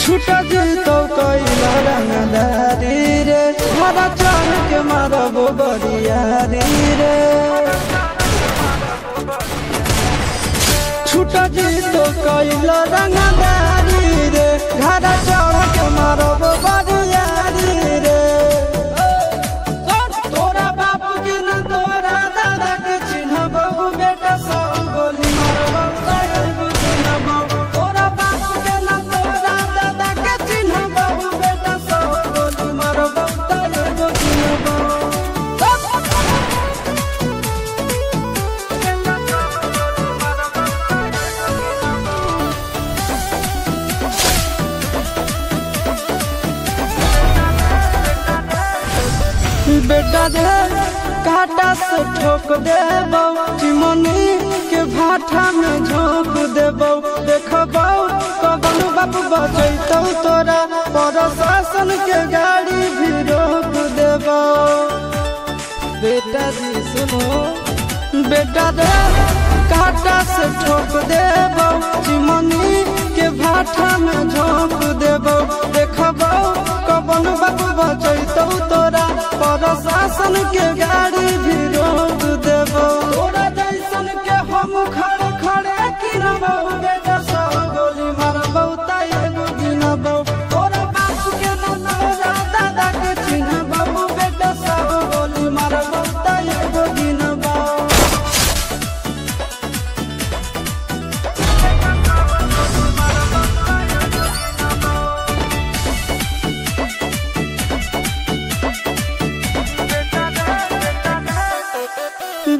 छूटा जीतो कैला रंगदारी रे हरा चाह के मारबो बरियारी रे छूटा जीतो कैला रंगदारी रे हरा चाह के मारबो बरियारी रे तोरा बाप के न तोरा दादा के चिन्हबो बेटा सब गोली मारबो तोरा चिन्हबो तोरा बाप के न तोरा दादा के चिन्हबो बेटा सब गोली मारबो तोरा चिन्हबो बेटा रे काटा से ठोक देबो चिमनी के भाठा में झोंक देबो देखबो कवन बाप बजैतौ तोरा प्रशासन के गाड़ी भी रोक देबो बेटा जी सुनो बेटा रे काटा से ठोक देबो चिमनी के भाठा में झोंक देबो देखबो कवन बाप बजैतौ तोरा प्रशासन के गाड़ी भी रोक देबो तोरा जैसन के हम खड़े खड़े गिनबो बेटा सब गोली मारबो त एगो गिनबो तोरा बाप के न तोरा दादा के चिन्हबो बेटा सब गोली मारबो त एगो गिनबो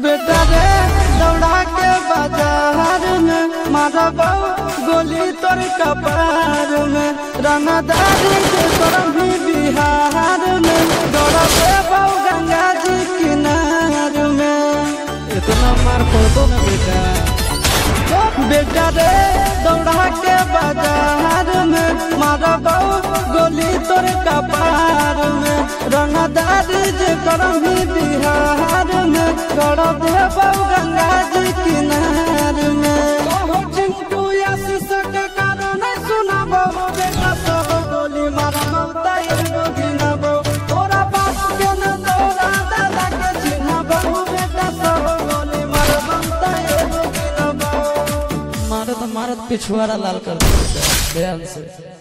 बेटा रे दौड़ा के बाजार में मारबो गोली तोर कपार में रंगदारी के करम भी बिहार में दौड़ा देबो गंगा जी किनार में इतना मार पड़तो ना बेटा बेटा रे दौड़ा के बाजार में मारबो गोली तोर कपार में रंगदारी जे करम भी बिहार में कर देबो गंगा जी किनार में कहो चिंटू आशीष के कारण सुनाबो बेटा सब गोली मारबो त एगो गिनबो तोरा बाप के न तोरा दादा के चिन्हबो बेटा सब गोली मारबो त एगो गिनबो मारत पिछुआरा लाल कर दे ध्यान से।